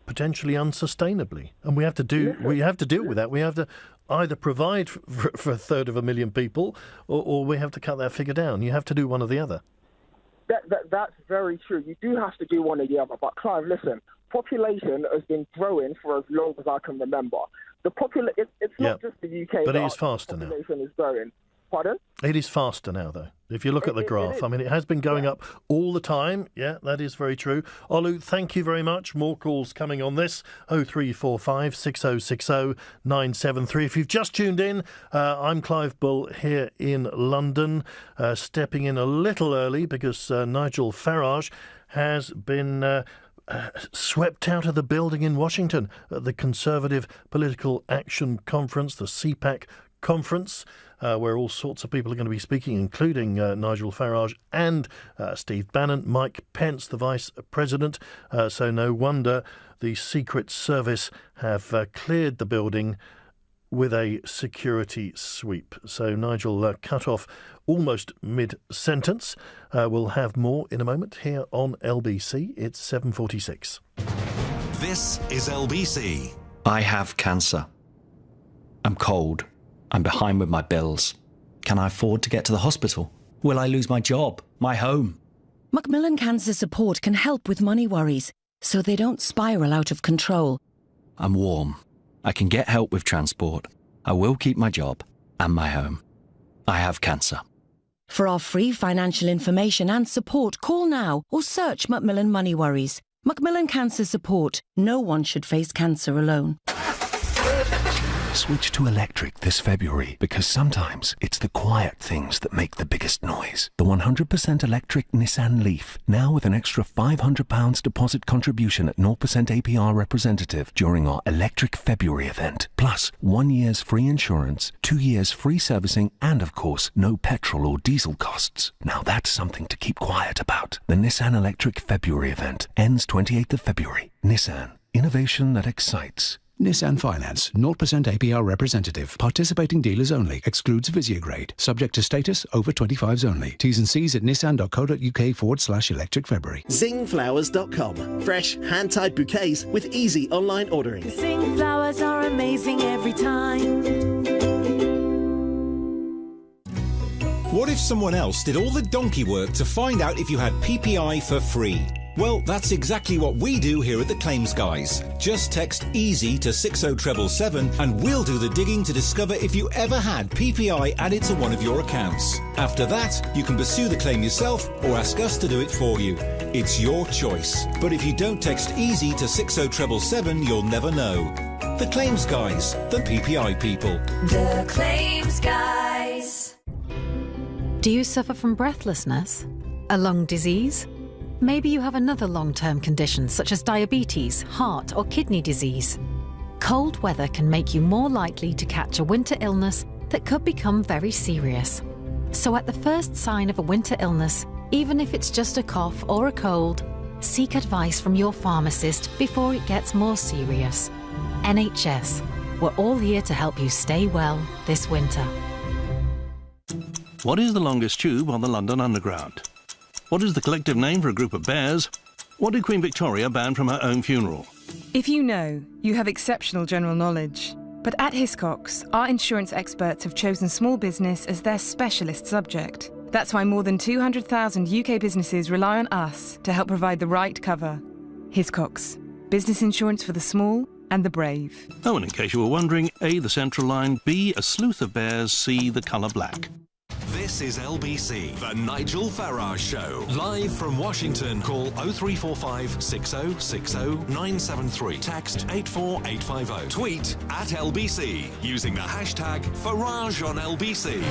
potentially unsustainably, and we have to deal with that. We have to either provide for 1/3 people, or we have to cut that figure down. You have to do one or the other. That's very true. You do have to do one or the other. But Clive, listen, population has been growing for as long as I can remember. It's not just the UK, but it is faster now. Population is growing. Pardon? It is faster now, though. If you look at the graph, I mean, it has been going up all the time. Yeah, that is very true. Olu, thank you very much. More calls coming on this. 0345 6060 973. If you've just tuned in, I'm Clive Bull here in London, stepping in a little early because Nigel Farage has been swept out of the building in Washington at the Conservative Political Action Conference, the CPAC conference, where all sorts of people are going to be speaking, including Nigel Farage and Steve Bannon, Mike Pence, the Vice President. So no wonder the Secret Service have cleared the building with a security sweep. So Nigel cut off almost mid-sentence. We'll have more in a moment here on LBC. It's 7:46. This is LBC. I have cancer. I'm cold. I'm behind with my bills. Can I afford to get to the hospital? Will I lose my job, my home? Macmillan Cancer Support can help with money worries, so they don't spiral out of control. I'm warm. I can get help with transport. I will keep my job and my home. I have cancer. For our free financial information and support, call now or search Macmillan Money Worries. Macmillan Cancer Support. No one should face cancer alone. Switch to electric this February, because sometimes it's the quiet things that make the biggest noise. The 100% electric Nissan Leaf, now with an extra £500 deposit contribution at 0% APR representative during our Electric February event. Plus, 1 year's free insurance, 2 years free servicing, and of course, no petrol or diesel costs. Now that's something to keep quiet about. The Nissan Electric February event ends 28th of February. Nissan, innovation that excites. Nissan Finance, 0% APR representative. Participating dealers only. Excludes Visiograde. Subject to status, over 25s only. T's and C's at nissan.co.uk/electric February. Zingflowers.com. Fresh, hand-tied bouquets with easy online ordering. Zing flowers are amazing every time. What if someone else did all the donkey work to find out if you had PPI for free? Well, that's exactly what we do here at the Claims Guys. Just text EASY to 60777 and we'll do the digging to discover if you ever had PPI added to one of your accounts. After that, you can pursue the claim yourself or ask us to do it for you. It's your choice. But if you don't text EASY to 60777, you'll never know. The Claims Guys, the PPI people. The Claims Guys. Do you suffer from breathlessness? A lung disease? Maybe you have another long-term condition such as diabetes, heart or kidney disease. Cold weather can make you more likely to catch a winter illness that could become very serious. So at the first sign of a winter illness, even if it's just a cough or a cold, seek advice from your pharmacist before it gets more serious. NHS, we're all here to help you stay well this winter. What is the longest tube on the London Underground? What is the collective name for a group of bears? What did Queen Victoria ban from her own funeral? If you know, you have exceptional general knowledge. But at Hiscox, our insurance experts have chosen small business as their specialist subject. That's why more than 200,000 UK businesses rely on us to help provide the right cover. Hiscox, business insurance for the small and the brave. Oh, and in case you were wondering, A, the central line, B, a sleuth of bears, C, the colour black. This is LBC, the Nigel Farage Show. Live from Washington, call 0345 6060 973. Text 84850. Tweet at LBC using the hashtag Farage on LBC.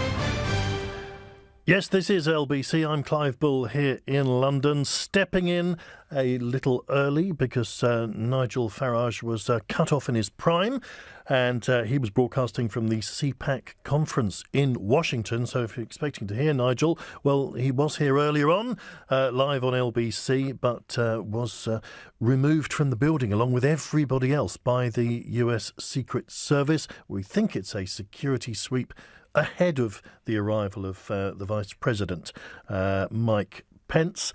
Yes, this is LBC. I'm Clive Bull here in London, stepping in a little early because Nigel Farage was cut off in his prime, and he was broadcasting from the CPAC conference in Washington. So if you're expecting to hear Nigel, well, he was here earlier on, live on LBC, but was removed from the building along with everybody else by the US Secret Service. We think it's a security sweep ahead of the arrival of the Vice President, Mike Pence.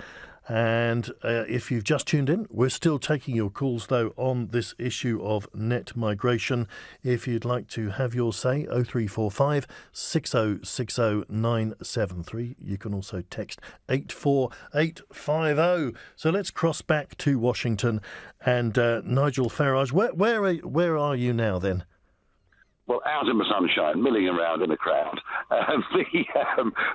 And if you've just tuned in, we're still taking your calls, though, on this issue of net migration. If you'd like to have your say, 0345 6060 973. You can also text 84850. So let's cross back to Washington. And Nigel Farage, where are you now, then? Well, out in the sunshine, milling around in a crowd.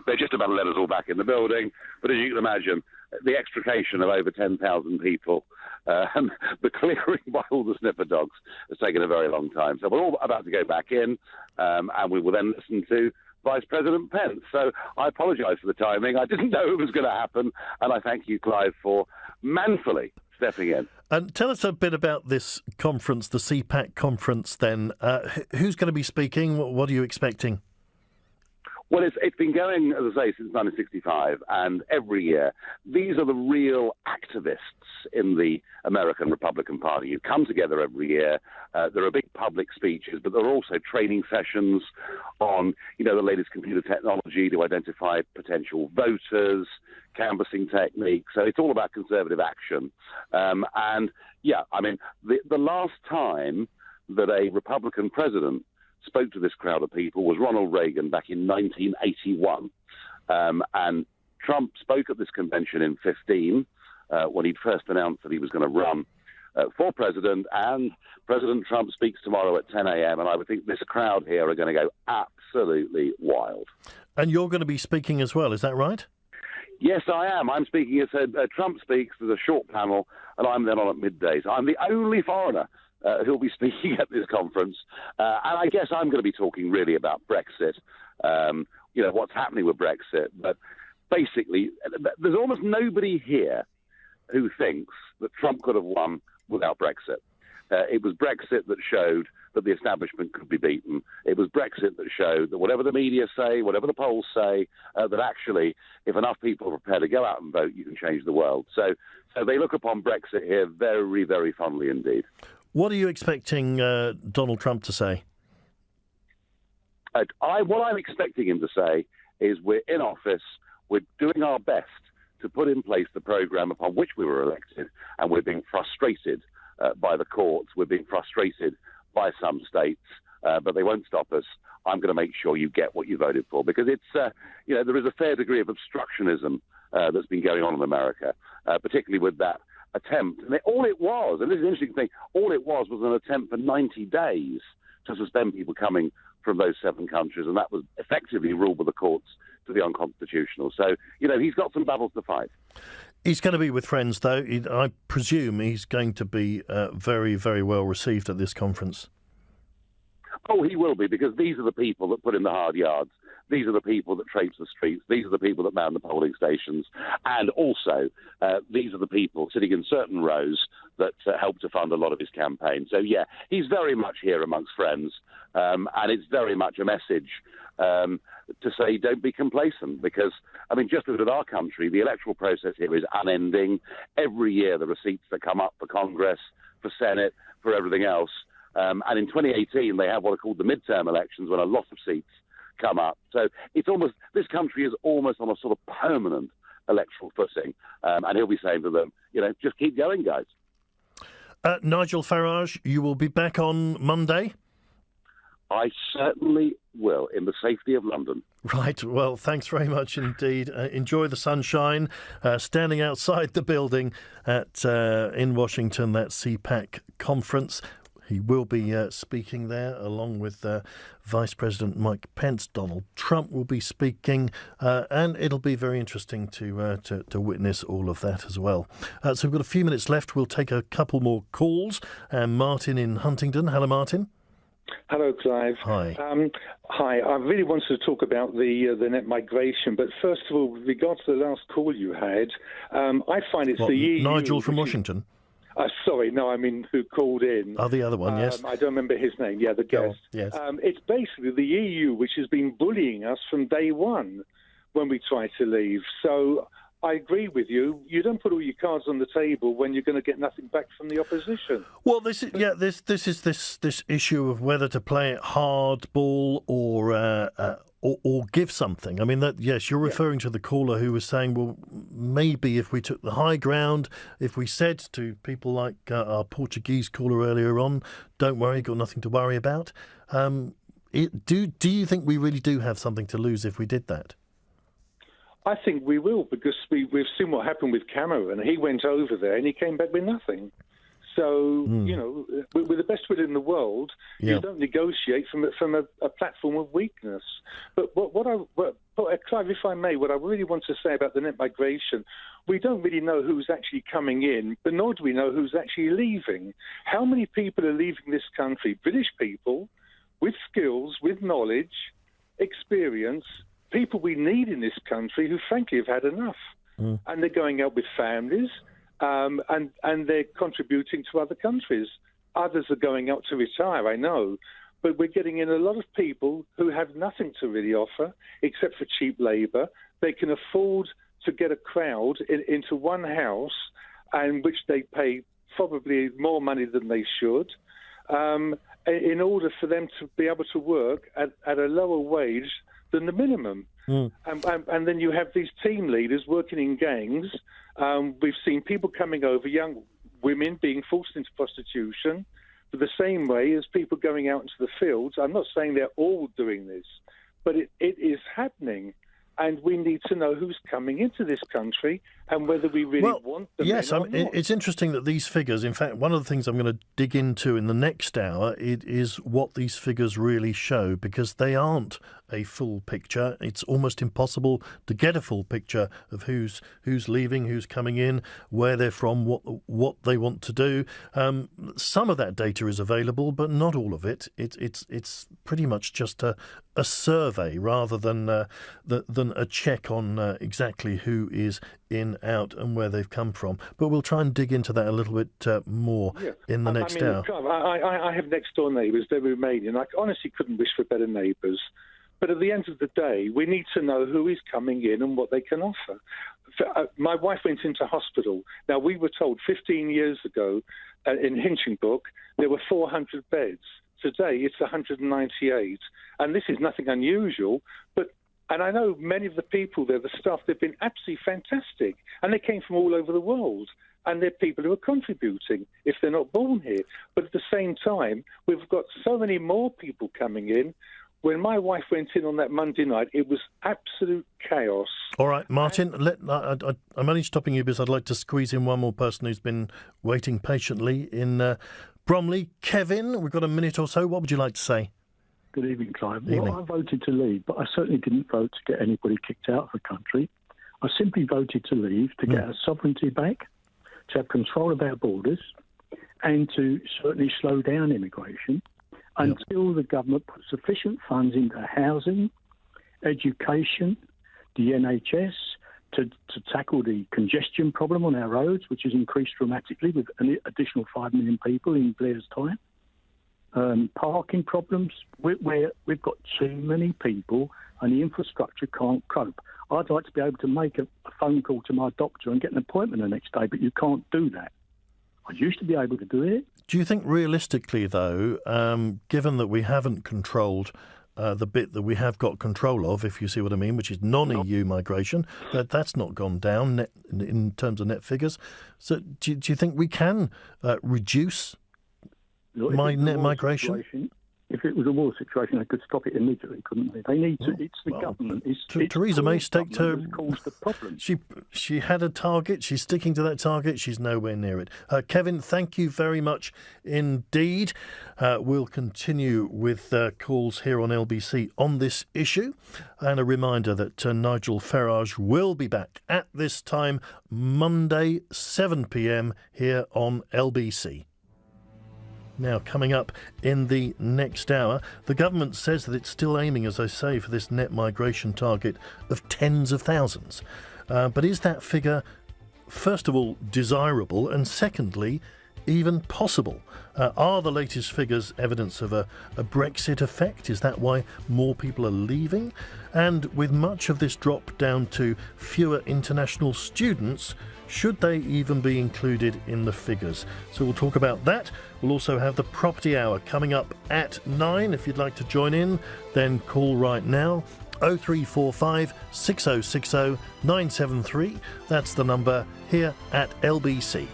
They're just about to let us all back in the building. But as you can imagine, the extrication of over 10,000 people and the clearing by all the sniffer dogs has taken a very long time. So we're all about to go back in, and we will then listen to Vice President Pence. So I apologise for the timing. I didn't know it was going to happen, and I thank you, Clive, for manfully stepping in. And tell us a bit about this conference, the CPAC conference, then. Who's going to be speaking? What are you expecting? Well, it's been going, as I say, since 1965, and every year, these are the real activists in the American Republican Party who come together every year. There are big public speeches, but there are also training sessions on, the latest computer technology to identify potential voters, canvassing techniques. So it's all about conservative action. The last time that a Republican president spoke to this crowd of people was Ronald Reagan back in 1981. And Trump spoke at this convention in 2015 when he'd first announced that he was going to run for president. And President Trump speaks tomorrow at 10 a.m. And I would think this crowd here are going to go absolutely wild. And you're going to be speaking as well, is that right? Yes, I am. I'm speaking as Trump speaks. There's a short panel, and I'm then on at midday. So I'm the only foreigner who'll be speaking at this conference. And I guess I'm going to be talking really about Brexit, what's happening with Brexit. But basically, there's almost nobody here who thinks that Trump could have won without Brexit. It was Brexit that showed that the establishment could be beaten. It was Brexit that showed that whatever the media say, whatever the polls say, that actually, if enough people are prepared to go out and vote, you can change the world. So they look upon Brexit here very, very fondly indeed. What are you expecting Donald Trump to say? What I'm expecting him to say is we're in office, we're doing our best to put in place the programme upon which we were elected, and we're being frustrated by the courts, we're being frustrated by some states, but they won't stop us. I'm going to make sure you get what you voted for, because it's, there is a fair degree of obstructionism that's been going on in America, particularly with that attempt. And all it was, and this is an interesting thing, all it was an attempt for 90 days to suspend people coming from those 7 countries, and that was effectively ruled by the courts to be unconstitutional. So, he's got some battles to fight. He's going to be with friends, though. I presume he's going to be very, very well received at this conference. Oh, he will be, because these are the people that put in the hard yards. these are the people that traipse the streets, these are the people that man the polling stations, and also these are the people sitting in certain rows that help to fund a lot of his campaign. So, yeah, he's very much here amongst friends, and it's very much a message to say don't be complacent, because, I mean, just as with our country, the electoral process here is unending. Every year there are seats that come up for Congress, for Senate, for everything else. And in 2018, they have what are called the midterm elections, when a lot of seats come up. So it's almost, this country is almost on a sort of permanent electoral footing. And he'll be saying to them, just keep going, guys. Nigel Farage, you will be back on Monday? I certainly will, in the safety of London. Right, well, thanks very much indeed. Enjoy the sunshine. Standing outside the building in Washington, that CPAC conference. He will be speaking there along with Vice President Mike Pence. Donald Trump will be speaking, and it'll be very interesting to witness all of that as well. So we've got a few minutes left. We'll take a couple more calls. Martin in Huntingdon. Hello, Martin. Hello, Clive. Hi. Hi. I really wanted to talk about the net migration, but first of all, with regard to the last call you had, I find it's the EU... Nigel from Washington? Sorry, no, I mean who called in. Oh, the other one, yes. I don't remember his name. Yeah, the guest. Yes. It's basically the EU which has been bullying us from day one when we try to leave. So I agree with you. You don't put all your cards on the table when you're going to get nothing back from the opposition. Well, this is this issue of whether to play it hardball or give something. I mean, yes, you're referring to the caller who was saying, well, maybe if we took the high ground, if we said to people like our Portuguese caller earlier on, don't worry, got nothing to worry about. Do you think we really do have something to lose if we did that? I think we will, because we've seen what happened with Cameron. He went over there and he came back with nothing. So, with the best will in the world, you don't negotiate from a platform of weakness. But Clive, if I may, what I really want to say about the net migration, we don't really know who's actually coming in, but nor do we know who's actually leaving. How many people are leaving this country? British people with skills, with knowledge, experience, people we need in this country who, frankly, have had enough. And they're going out with families. And they're contributing to other countries. Others are going out to retire, I know. But we're getting in a lot of people who have nothing to really offer except for cheap labour. They can afford to get a crowd into one house, and which they pay probably more money than they should, in order for them to be able to work at a lower wage than the minimum. And then you have these team leaders working in gangs. We've seen people coming over, young women being forced into prostitution, the same way as people going out into the fields. I'm not saying they're all doing this, but it is happening. And we need to know who's coming into this country and whether we really want them. Yes, it's interesting that these figures, in fact, one of the things I'm going to dig into in the next hour is what these figures really show, because they aren't a full picture. It's almost impossible to get a full picture of who's leaving, who's coming in, where they're from, what they want to do. Some of that data is available, but not all of it. It's pretty much just a survey rather than a check on exactly who is in, out, and where they've come from. But we'll try and dig into that a little bit more in the next hour. I have next door neighbours. They're Romanian. I honestly couldn't wish for better neighbours. But at the end of the day, we need to know who is coming in and what they can offer. My wife went into hospital. Now, we were told 15 years ago in Hinchinbrook there were 400 beds. Today, it's 198. And this is nothing unusual, and I know many of the people there, the staff, they've been absolutely fantastic. And they came from all over the world. And they're people who are contributing if they're not born here. But at the same time, we've got so many more people coming in. When my wife went in on that Monday night, it was absolute chaos. All right, Martin, I'm only stopping you because I'd like to squeeze in one more person who's been waiting patiently in Bromley. Kevin, we've got a minute or so. What would you like to say? Good evening, Clive. Evening. Well, I voted to leave, but I certainly didn't vote to get anybody kicked out of the country. I simply voted to leave to get our sovereignty back, to have control of our borders, and to certainly slow down immigration until the government puts sufficient funds into housing, education, the NHS, to tackle the congestion problem on our roads, which has increased dramatically with an additional 5 million people in Blair's time. Parking problems, we've got too many people and the infrastructure can't cope. I'd like to be able to make a phone call to my doctor and get an appointment the next day, but you can't do that. I used to be able to do it. Do you think realistically, though, given that we haven't controlled the bit that we have got control of, if you see what I mean, which is non-EU migration, that's not gone down in terms of net figures. So do you think we can reduce net migration? If it was a war situation, they could stop it immediately, couldn't they? They need to. It's the government. Theresa May staked her. Caused the problem. She had a target. She's sticking to that target. She's nowhere near it. Kevin, thank you very much indeed. We'll continue with calls here on LBC on this issue, and a reminder that Nigel Farage will be back at this time Monday 7 p.m. here on LBC. Now, coming up in the next hour, the government says that it's still aiming, as I say, for this net migration target of tens of thousands. But is that figure, first of all, desirable, and secondly, even possible? Are the latest figures evidence of a Brexit effect? Is that why more people are leaving? And with much of this drop down to fewer international students, should they even be included in the figures? So we'll talk about that. We'll also have the property hour coming up at 9. If you'd like to join in, then call right now. 0345 6060 973. That's the number here at LBC.